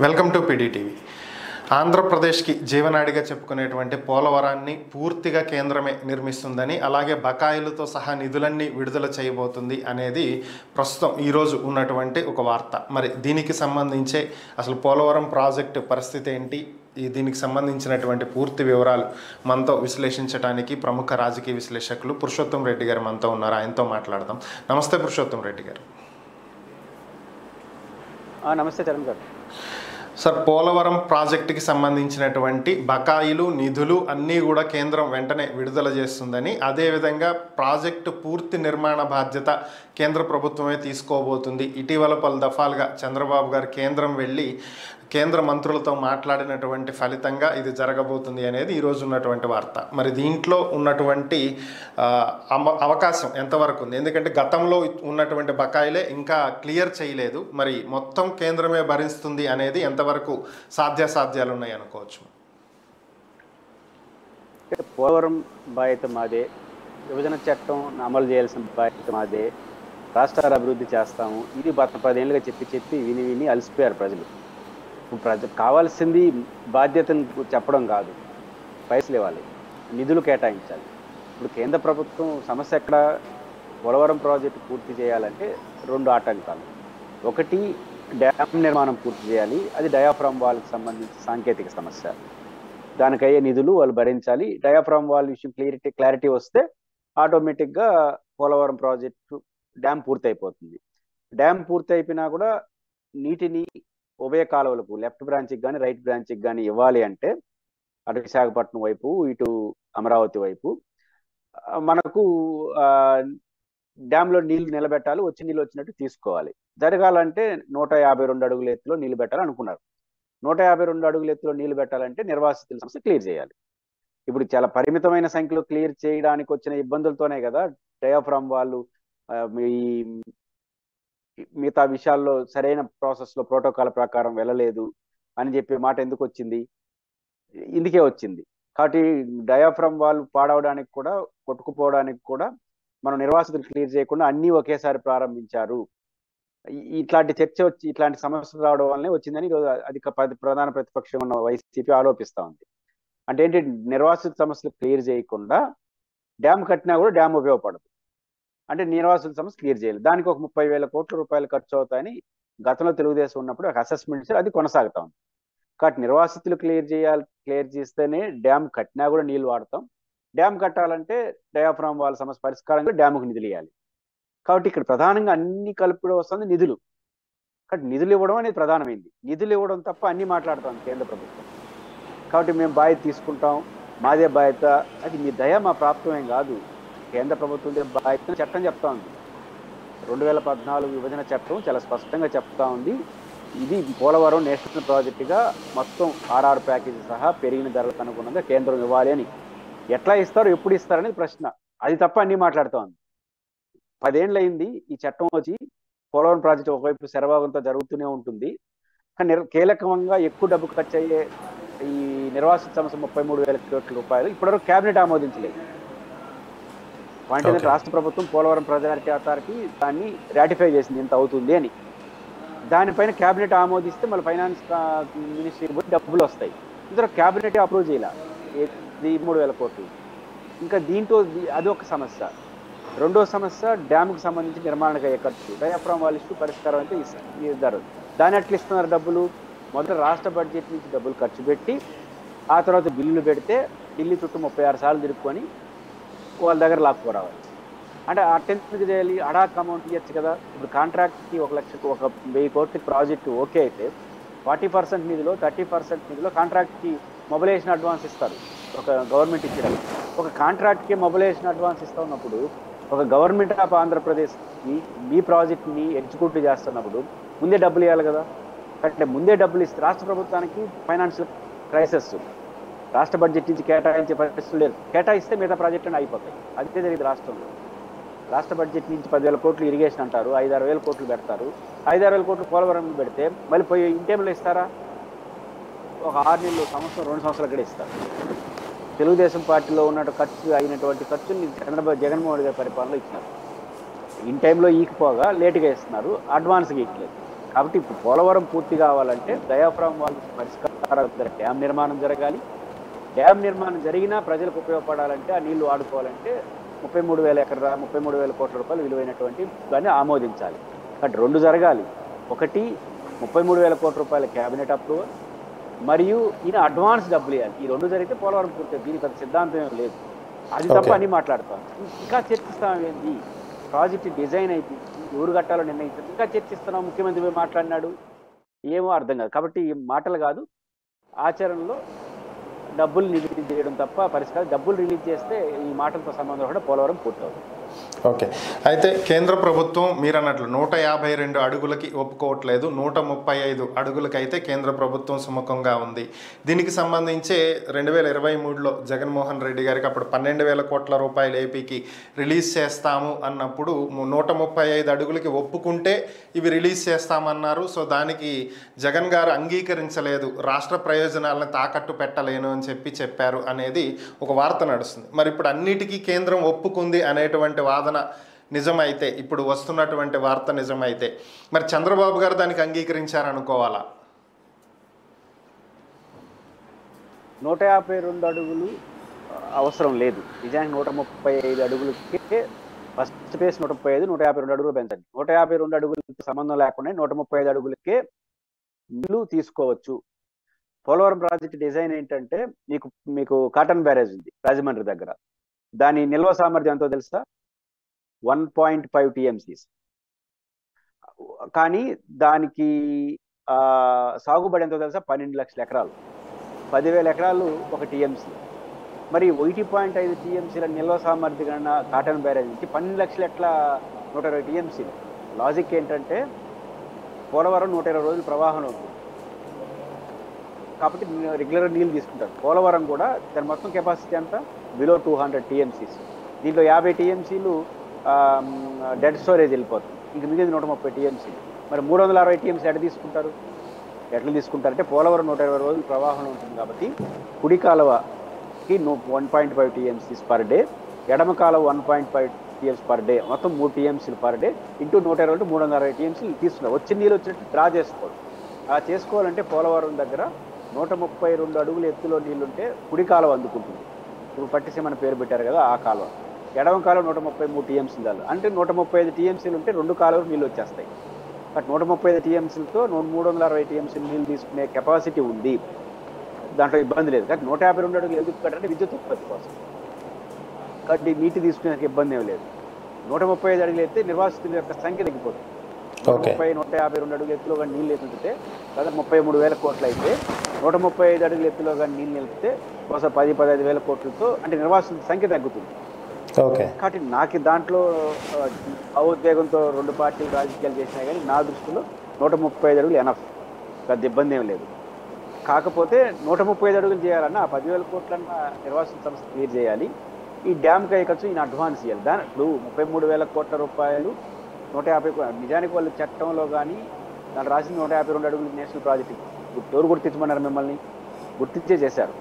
Welcome to PDTV. ఆంధ్రప్రదేశ్కి జీవనాడిగా చెప్పుకునేటువంటి పోలవరాన్ని పూర్తిగా కేంద్రమే నిర్మిస్తుందని, అలాగే బకాయిలతో సహా నిధులన్నీ విడుదల చేయబోతుంది అనేది ప్రస్తుతం ఈరోజు ఉన్నటువంటి ఒక వార్త. మరి దీనికి సంబంధించే అసలు పోలవరం ప్రాజెక్టు పరిస్థితి ఏంటి, దీనికి సంబంధించినటువంటి పూర్తి వివరాలు మనతో విశ్లేషించడానికి ప్రముఖ రాజకీయ విశ్లేషకులు పురుషోత్తం రెడ్డి గారు మనతో ఉన్నారు. ఆయనతో మాట్లాడదాం. నమస్తే పురుషోత్తం రెడ్డి గారు. నమస్తే చరణ్ గారు. సార్, పోలవరం ప్రాజెక్టుకి సంబంధించినటువంటి బకాయిలు నిధులు అన్నీ కూడా కేంద్రం వెంటనే విడుదల చేస్తుందని, అదేవిధంగా ప్రాజెక్టు పూర్తి నిర్మాణ బాధ్యత కేంద్ర ప్రభుత్వమే తీసుకోబోతుంది. ఇటీవల పలు దఫాలుగా చంద్రబాబు గారు కేంద్రం వెళ్ళి కేంద్ర మంత్రులతో మాట్లాడినటువంటి ఫలితంగా ఇది జరగబోతుంది అనేది ఈరోజు ఉన్నటువంటి వార్త. మరి దీంట్లో ఉన్నటువంటి అవకాశం ఎంతవరకు ఉంది? ఎందుకంటే గతంలో ఉన్నటువంటి బకాయిలే ఇంకా క్లియర్ చేయలేదు. మరి మొత్తం కేంద్రమే భరిస్తుంది అనేది ఎంతవరకు సాధ్యాసాధ్యాలు ఉన్నాయి అనుకోవచ్చు? పోలవరం బాధ్యత మాదే, విభజన చట్టం అమలు చేయాల్సిన బాధ్యత మాదే, రాష్ట్రాల అభివృద్ధి చేస్తాము, ఇది గత 10 ఏళ్ళుగా చెప్పి విని అలసిపోయారు ప్రజలు. ఇప్పుడు కావాల్సింది బాధ్యతను చెప్పడం కాదు, పైసలు ఇవ్వాలి, నిధులు కేటాయించాలి. ఇప్పుడు కేంద్ర ప్రభుత్వం సమస్య ఎక్కడ? పోలవరం ప్రాజెక్టు పూర్తి చేయాలంటే 2 ఆటంకాలు. ఒకటి, డ్యామ్ నిర్మాణం పూర్తి చేయాలి, అది డయాఫ్రామ్ వాల్కి సంబంధించి సాంకేతిక సమస్య. దానికయ్యే నిధులు వాళ్ళు భరించాలి. డయాఫ్రామ్ వాల్ విషయం క్లారిటీ వస్తే ఆటోమేటిక్గా పోలవరం ప్రాజెక్టు డ్యామ్ పూర్తి అయిపోతుంది. డ్యామ్ పూర్తి అయిపోయినా కూడా నీటిని ఉభయ కాలువలకు, లెఫ్ట్ బ్రాంచ్కి కానీ రైట్ బ్రాంచ్కి కానీ ఇవ్వాలి అంటే అటు విశాఖపట్నం వైపు, ఇటు అమరావతి వైపు మనకు డ్యామ్లో నీళ్లు నిలబెట్టాలి, వచ్చి నీళ్ళు వచ్చినట్టు తీసుకోవాలి. జరగాలంటే 152 అడుగుల ఎత్తులో నీళ్లు పెట్టాలని అనుకున్నారు. 152 అడుగుల ఎత్తులో నీళ్లు పెట్టాలంటే నిర్వాసితుల సమస్య క్లియర్ చేయాలి. ఇప్పుడు చాలా పరిమితమైన సంఖ్యలో క్లియర్ చేయడానికి వచ్చిన ఇబ్బందులతోనే కదా డయాఫ్రామ్ వాళ్ళు ఈ మిగతా విషయాల్లో సరైన ప్రాసెస్లో ప్రోటోకాల్ ప్రకారం వెళ్ళలేదు అని చెప్పే మాట ఎందుకు వచ్చింది? ఇందుకే వచ్చింది. కాబట్టి డయాఫ్రామ్ వాళ్ళు పాడవడానికి కూడా, కొట్టుకుపోవడానికి కూడా మనం నిర్వాసితులు క్లియర్ చేయకుండా అన్నీ ఒకేసారి ప్రారంభించారు. ఇట్లాంటి చర్చ వచ్చి ఇట్లాంటి సమస్యలు రావడం వల్లనే వచ్చిందని అధిక ప్రధాన ప్రతిపక్షం ఉన్న వైసీపీ ఆరోపిస్తూ ఉంది. అంటే ఏంటి? నిర్వాసిత సమస్యలు క్లియర్ చేయకుండా డ్యామ్ కట్టినా కూడా డ్యామ్ ఉపయోగపడదు. అంటే నిర్వాసితుల సమస్య క్లియర్ చేయాలి. దానికి ఒక 30,000 కోట్ల రూపాయలు ఖర్చు అవుతాయని గతంలో తెలుగుదేశం ఉన్నప్పుడు ఒక అసెస్మెంట్స్ అది కొనసాగుతా ఉంది. కాబట్టి నిర్వాసితులు క్లియర్ చేస్తేనే డ్యామ్ కట్టినా కూడా నీళ్లు వాడతాం. డ్యామ్ కట్టాలంటే డయాఫ్రామ్ వాళ్ళ సమస్య పరిష్కారంగా డ్యాముకు నిధులు ఇవ్వాలి. కాబట్టి ఇక్కడ ప్రధానంగా అన్ని కలుపుడు వస్తుంది నిధులు. కాబట్టి నిధులు ఇవ్వడం అనేది ప్రధానమైంది. నిధులు ఇవ్వడం తప్ప అన్ని మాట్లాడుతాం కేంద్ర ప్రభుత్వం. కాబట్టి మేము బాధ్యత తీసుకుంటాం, మాదే బాధ్యత, అది మీ దయ మా ప్రాప్తమేం కాదు, కేంద్ర ప్రభుత్వం బాధ్యత చట్టం చెప్తా ఉంది. 2014 విభజన చట్టం చాలా స్పష్టంగా చెప్తా ఉంది. ఇది పోలవరం నేషనల్ ప్రాజెక్టుగా మొత్తం RR ప్యాకేజీ సహా పెరిగిన ధరలకు అనుగుణంగా కేంద్రం ఇవ్వాలి అని. ఎట్లా ఇస్తారు, ఎప్పుడు ఇస్తారనేది ప్రశ్న. అది తప్ప అన్ని మాట్లాడుతూ ఉంది. 10 ఏళ్ళు అయింది ఈ చట్టం వచ్చి. పోలవరం ప్రాజెక్టు ఒకవైపు శరభాగంతో జరుగుతూనే ఉంటుంది. కానీ కీలకంగా ఎక్కువ డబ్బు ఖర్చు అయ్యే ఈ నిర్వాసిత సమస్య 33,000 కోట్ల రూపాయలు ఇప్పటివరకు కేబినెట్ ఆమోదించలేదు. పాయింట్ ఏంటంటే రాష్ట్ర ప్రభుత్వం పోలవరం ప్రయారిటీ అథారిటీ దాన్ని రాటిఫై చేసింది ఎంత అవుతుంది అని. దానిపైన క్యాబినెట్ ఆమోదిస్తే మళ్ళీ ఫైనాన్స్ మినిస్ట్రీ డబ్బులు వస్తాయి. ఇందులో క్యాబినెట్ అప్రూవ్ చేయాలి 3,000 కోట్లు. ఇంకా దీంతో అది ఒక సమస్య. రెండో సమస్య, డ్యాముకు సంబంధించి నిర్మాణానికి అయ్యే ఖర్చు. డయాఫ్రామ్ వాళ్ళ ఇష్యూ పరిష్కారం అయితే ఇస్తారు. దాన్ని ఎట్లా ఇస్తున్నారు డబ్బులు? మొదట రాష్ట్ర బడ్జెట్ నుంచి డబ్బులు ఖర్చు పెట్టి ఆ తర్వాత బిల్లులు పెడితే ఢిల్లీ చుట్టూ 36 సార్లు తిరుక్కొని వాళ్ళ దగ్గర లాక్కురావాలి. అంటే అటెంప్ట్కి చేయాలి, అడాక్ అమౌంట్ ఇవ్వచ్చు కదా. ఇప్పుడు కాంట్రాక్ట్కి 1,00,000 కోట్ల ప్రాజెక్టు ఓకే అయితే 40% నిధిలో 30% నిధిలో కాంట్రాక్ట్కి మొబిలైజేషన్ అడ్వాన్స్ ఇస్తారు. ఒక గవర్నమెంట్ ఇచ్చడం ఒక కాంట్రాక్ట్కి మొబిలైజేషన్ అడ్వాన్స్ ఇస్తూ ఉన్నప్పుడు ఒక గవర్నమెంట్ ఆఫ్ ఆంధ్రప్రదేశ్కి మీ ప్రాజెక్ట్ని ఎగ్జిక్యూట్ చేస్తున్నప్పుడు ముందే డబ్బులు ఇవ్వాలి కదా. అంటే ముందే డబ్బులు ఇస్తే రాష్ట్ర ప్రభుత్వానికి ఫైనాన్షియల్ క్రైసిస్, రాష్ట్ర బడ్జెట్ నుంచి కేటాయించే పరిస్థితులు లేదు. కేటాయిస్తే మిగతా ప్రాజెక్టులు అయిపోతాయి. అదే జరిగింది రాష్ట్రంలో. రాష్ట్ర బడ్జెట్ నుంచి 10,000 కోట్లు ఇరిగేషన్ అంటారు, 5,000-6,000 కోట్లు పెడతారు. 5,000-6,000 కోట్లు పోలవరం పెడితే మళ్ళీ పోయి ఇంటేంలో ఇస్తారా? ఒక 6 నెలలు, సంవత్సరం, 2 సంవత్సరాలు కూడా ఇస్తారు. తెలుగుదేశం పార్టీలో ఉన్నట్టు అయినటువంటి ఖర్చుని జగన్మోహన్ గారి పరిపాలనలో ఇచ్చినారు. ఇన్ టైంలో ఈకపోగా లేటుగా ఇస్తున్నారు, అడ్వాన్స్గా ఇట్లేదు. కాబట్టి ఇప్పుడు పోలవరం పూర్తి కావాలంటే డయాఫ్రామ్ వాల్ పరిష్కారం, డ్యామ్ నిర్మాణం జరగాలి. డ్యామ్ నిర్మాణం జరిగినా ప్రజలకు ఉపయోగపడాలంటే, ఆ నీళ్లు వాడుకోవాలంటే 33,000 కోట్ల రూపాయలు విలువైనటువంటి దాన్ని ఆమోదించాలి. కాబట్టి రెండు జరగాలి. ఒకటి 33,000 కోట్ల రూపాయల క్యాబినెట్ అప్రూవల్, మరియు ఈయన అడ్వాన్స్ డబ్బులు ఇవ్వాలి. ఈ రెండు జరిగితే పోలవరం పూర్తి. దీనికి పెద్ద సిద్ధాంతం ఏం లేదు. అది తప్ప అని మాట్లాడతాం. ఇంకా చర్చిస్తాం ఏంటి? ప్రాజెక్ట్ డిజైన్ అయిపోయింది, ఎవరు కట్టాలో నిర్ణయించారు, ఇంకా చర్చిస్తున్నాం. ముఖ్యమంత్రి మాట్లాడినాడు, ఏమో అర్థం కాదు. కాబట్టి ఈ మాటలు కాదు, ఆచరణలో డబ్బులు రిలీజ్ చేయడం తప్ప పరిష్కారం. డబ్బులు రిలీజ్ చేస్తే ఈ మాటలతో సంబంధం కూడా పోలవరం పూర్తవుతుంది. ఓకే, అయితే కేంద్ర ప్రభుత్వం మీరు అన్నట్లు 152 అడుగులకి ఒప్పుకోవట్లేదు, 135 అడుగులకైతే కేంద్ర ప్రభుత్వం సుముఖంగా ఉంది. దీనికి సంబంధించి 2023లో జగన్మోహన్ రెడ్డి గారికి అప్పుడు 12,000 కోట్ల రూపాయలు ఏపీకి రిలీజ్ చేస్తాము అన్నప్పుడు 135 అడుగులకి ఒప్పుకుంటే ఇవి రిలీజ్ చేస్తామన్నారు. సో దానికి జగన్ గారు అంగీకరించలేదు, రాష్ట్ర ప్రయోజనాలను తాకట్టు పెట్టలేను అని చెప్పారు అనేది ఒక వార్త నడుస్తుంది. మరి ఇప్పుడు అన్నిటికీ కేంద్రం ఒప్పుకుంది అనేటువంటి వాదన నిజమైతే, ఇప్పుడు వస్తున్నటువంటి వార్త నిజమైతే, మరి చంద్రబాబు గారు దానికి అంగీకరించారనుకోవాలా? 152 అడుగులు అవసరం లేదు. నిజానికి 135 అడుగులకే ఫస్ట్ ఫేజ్ 135, 152 అడుగులు పెంచండి. 152 అడుగులకి సంబంధం లేకుండా 135 అడుగులకే నీళ్లు తీసుకోవచ్చు. పోలవరం ప్రాజెక్ట్ డిజైన్ ఏంటంటే, మీకు కాటన్ బ్యారేజ్ ఉంది రాజమండ్రి దగ్గర. దాని నిల్వ సామర్థ్యం ఎంతో తెలుసా? 1.5 TMCs. కానీ దానికి సాగుబడి ఎంతో తెలుసా? 12 లక్షల ఎకరాలు. 10,000 ఎకరాలు ఒక TMC. మరి 1.5 TMCల నిల్వ సామర్థ్యం కాటన్ బ్యారేజ్ నుంచి 12 లక్షలు ఎట్లా 120 TMCలు? లాజిక్ ఏంటంటే, పోలవరం 120 రోజులు ప్రవాహంలో ఉంటుంది కాబట్టి రెగ్యులర్గా నీళ్ళు తీసుకుంటారు. పోలవరం కూడా దాని మొత్తం కెపాసిటీ అంతా బిలో 200 TMCs. దీంట్లో 50 TMCలు డెడ్ స్టోరేజ్ వెళ్ళిపోతుంది. ఇంక మిగిలింది 130 TMCలు. మరి 360 TMC ఎట్లా తీసుకుంటారంటే, పోలవరం 120 రోజులు ప్రవాహంలో ఉంటుంది కాబట్టి కుడి కాలువకి 1.5 TMCs పర్ డే, ఎడమ కాలువ 1.5 TMCs పర్ డే, మొత్తం 3 TMCలు పర్ డే ఇంటూ 120 360 TMCలు తీసుకున్నారు. వచ్చిన నీళ్ళు వచ్చినట్టు డ్రా చేసుకోవాలి. అలా చేసుకోవాలంటే పోలవరం దగ్గర 132 అడుగుల ఎత్తులో నీళ్లుంటే కుడి కాలువ అందుకుంటుంది. ఇప్పుడు పట్టిసీమ పేరు పెట్టారు కదా, ఆ కాలువ. ఎడమ కాలువ 133 TMCలు, అంటే 135 TMCలు ఉంటే 2 కాలువలు నీళ్ళు వచ్చేస్తాయి. బట్ 135 TMCలతో 360 TMCలు నీళ్ళు తీసుకునే కెపాసిటీ ఉంది. దాంట్లో ఇబ్బంది లేదు. కానీ 152 అడుగులు ఎందుకు కట్టారంటే విద్యుత్ ఉత్పత్తి కోసం. కాబట్టి నీటి తీసుకునే ఇబ్బంది ఏమి లేదు. 135 అడుగులు అయితే నిర్వాసితుల యొక్క సంఖ్య తగ్గిపోతుంది. 152 అడుగుల ఎత్తులో కానీ నీళ్ళు ఎత్తుతే దాదాపు 33,000 కోట్లు అయితే, 135 అడుగుల ఎత్తులో కానీ నీళ్ళు నిలిపితే బహుశా 10-15,000 కోట్లతో అంటే నిర్వాసితుల సంఖ్య తగ్గుతుంది. కాబట్టి నాకు దాంట్లో భావోద్వేగంతో 2 పార్టీలు రాజకీయాలు చేసినా కానీ నా దృష్టిలో 135 అడుగులు ఎనఫ్, పెద్ద ఇబ్బంది ఏం లేదు. కాకపోతే 135 అడుగులు చేయాలన్నా 10,000 కోట్లన్నా నిర్వాసిత సంస్థ క్లియర్ చేయాలి. ఈ డ్యామ్కి అయ్యే ఖర్చు ఈయన అడ్వాన్స్ ఇవ్వాలి. దాని ఇప్పుడు 33,000 కోట్ల రూపాయలు 150. నిజానికి వాళ్ళు చట్టంలో కానీ దాన్ని రాసింది 152 అడుగులు నేషనల్ ప్రాజెక్ట్. ఎవరు గుర్తించమన్నారు? మిమ్మల్ని గుర్తించే చేశారు.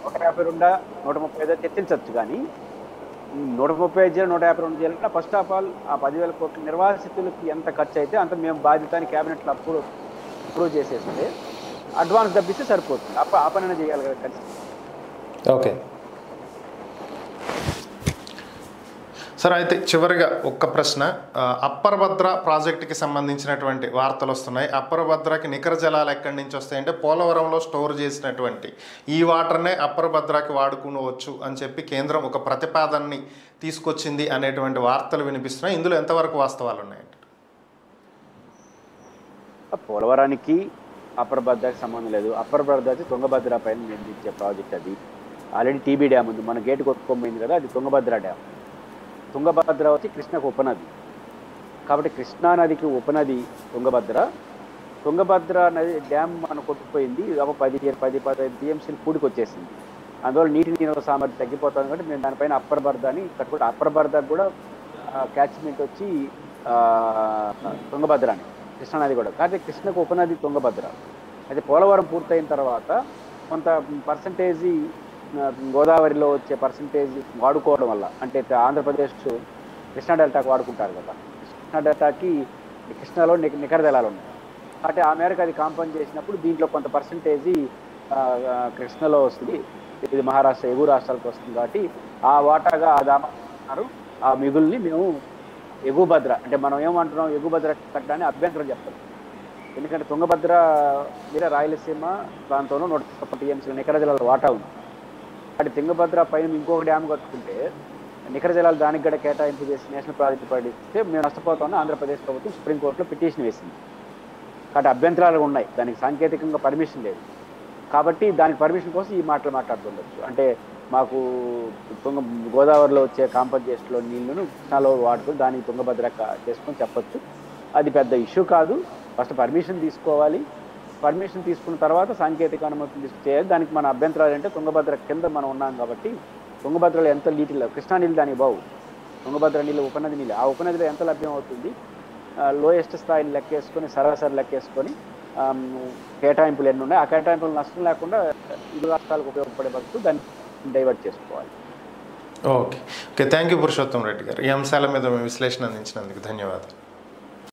152 135 చర్చించవచ్చు. కానీ 135 చేయాలి 152 చేయాలంటే ఫస్ట్ ఆఫ్ ఆల్ ఆ 10,000 కోట్ల నిర్వాసితులకి ఎంత ఖర్చు అయితే అంత మేము బాధ్యతని క్యాబినెట్లో అప్రూవ్ చేసేస్తే అడ్వాన్స్ డబ్బిస్తే సరిపోతుంది. ఆ పనైనా చేయాలి కదా ఖర్చు. ఓకే సార్, అయితే చివరిగా ఒక్క ప్రశ్న. అప్పర్ భద్ర ప్రాజెక్టుకి సంబంధించినటువంటి వార్తలు వస్తున్నాయి. అప్పర్ భద్రకి నికర జలాలు ఎక్కడి నుంచి వస్తాయంటే పోలవరంలో స్టోర్ చేసినటువంటి ఈ వాటర్నే అప్పర్ భద్రకి వాడుకోవచ్చు అని చెప్పి కేంద్రం ఒక ప్రతిపాదనని తీసుకొచ్చింది అనేటువంటి వార్తలు వినిపిస్తున్నాయి. ఇందులో ఎంతవరకు వాస్తవాలు ఉన్నాయండి? పోలవరానికి అప్పర్ భద్రకి సంబంధం లేదు. అప్పర్ భద్ర తుంగభద్ర పైన నిర్మించే ప్రాజెక్ట్. అది ఆల్రెడీ టీబీ డ్యామ్ ఉంది, మన గేటు కొట్టుకోబోయింది కదా, అది తుంగభద్ర డ్యామ్. తుంగభద్ర వచ్చి కృష్ణకు ఉపనది కాబట్టి కృష్ణా నదికి ఉపనది తుంగభద్ర. తుంగభద్ర నది డ్యామ్ మన కొట్టుకుపోయింది, 10-15 TMCలు కూడికి వచ్చేసింది. అందువల్ల నీటి నిల్వ సామర్థ్యం తగ్గిపోతుంది. కాబట్టి మేము దానిపైన అప్పర్ భద్ర అని కట్టుకుంటే అప్పర్ భద్రకు కూడా క్యాచ్మెంట్ వచ్చి తుంగభద్ర అని కృష్ణానది కూడా. కాబట్టి కృష్ణకు ఉపనది తుంగభద్ర. అయితే పోలవరం పూర్తయిన తర్వాత కొంత పర్సంటేజీ గోదావరిలో వచ్చే పర్సంటేజ్ వాడుకోవడం వల్ల, అంటే ఆంధ్రప్రదేశ్ కృష్ణా డెల్టాకి వాడుకుంటారు కదా, కృష్ణా డెల్టాకి కృష్ణాలో నికర జలాలు ఉన్నాయి. అంటే ఆ మేరకు అది కాంపౌండ్ చేసినప్పుడు దీంట్లో కొంత పర్సంటేజీ కృష్ణలో వస్తుంది, ఇది మహారాష్ట్ర ఎగువ రాష్ట్రాలకు వస్తుంది కాబట్టి ఆ వాటాగా అన్నారు. ఆ మిగుల్ని మేము ఎగువ భద్ర అంటే మనం ఏమంటున్నాం, ఎగువ భద్ర కట్టడాన్ని అభ్యంతరం చెప్తాం. ఎందుకంటే తుంగభద్ర మీద రాయలసీమ ప్రాంతంలో 130 టీఎంసీల నికర జలాల వాటా ఉంది. అటు తుంగభద్ర పైన ఇంకొక డ్యామ్ కట్టుకుంటే నికర జలాలు దానికి కూడా కేటాయింపు చేసి నేషనల్ ప్రాజెక్ట్ పడిస్తే మేము నష్టపోతామని ఆంధ్రప్రదేశ్ ప్రభుత్వం సుప్రీంకోర్టులో పిటిషన్ వేసింది. కాబట్టి అభ్యంతరాలు ఉన్నాయి, దానికి సాంకేతికంగా పర్మిషన్ లేదు. కాబట్టి దానికి పర్మిషన్ కోసం ఈ మాటలు మాట్లాడుతుండొచ్చు. అంటే మాకు గోదావరిలో వచ్చే కాంపన్సేషన్లో నీళ్లను కృష్ణాలో వాడుకొని దానికి తుంగభద్ర చేసుకొని చెప్పొచ్చు. అది పెద్ద ఇష్యూ కాదు. ఫస్ట్ పర్మిషన్ తీసుకోవాలి, పర్మిషన్ తీసుకున్న తర్వాత సాంకేతిక అనుమతులు చేయాలి. దానికి మన అభ్యంతరాలు అంటే తుంగభద్ర కింద మనం ఉన్నాం కాబట్టి తుంగభద్రలో ఎంత నీటిలో కృష్ణా నీళ్ళు దానికి బావు, తుంగభద్ర నీళ్ళు ఉపనది నీళ్ళు, ఆ ఉపనదిలో ఎంత లభ్యం అవుతుంది, లోయెస్ట్ స్థాయిని లెక్కేసుకొని సరాసరి లెక్కేసుకొని కేటాయింపులు ఎన్ని ఉన్నాయి, ఆ కేటాయింపులు నష్టం లేకుండా ఇరు రాష్ట్రాలకు ఉపయోగపడే వరకు దాన్ని డైవర్ట్ చేసుకోవాలి. Okay, thank you Purushottam Reddy గారు. ఈ అంశాల మీద మీ విశ్లేషణ అందించినందుకు ధన్యవాదాలు.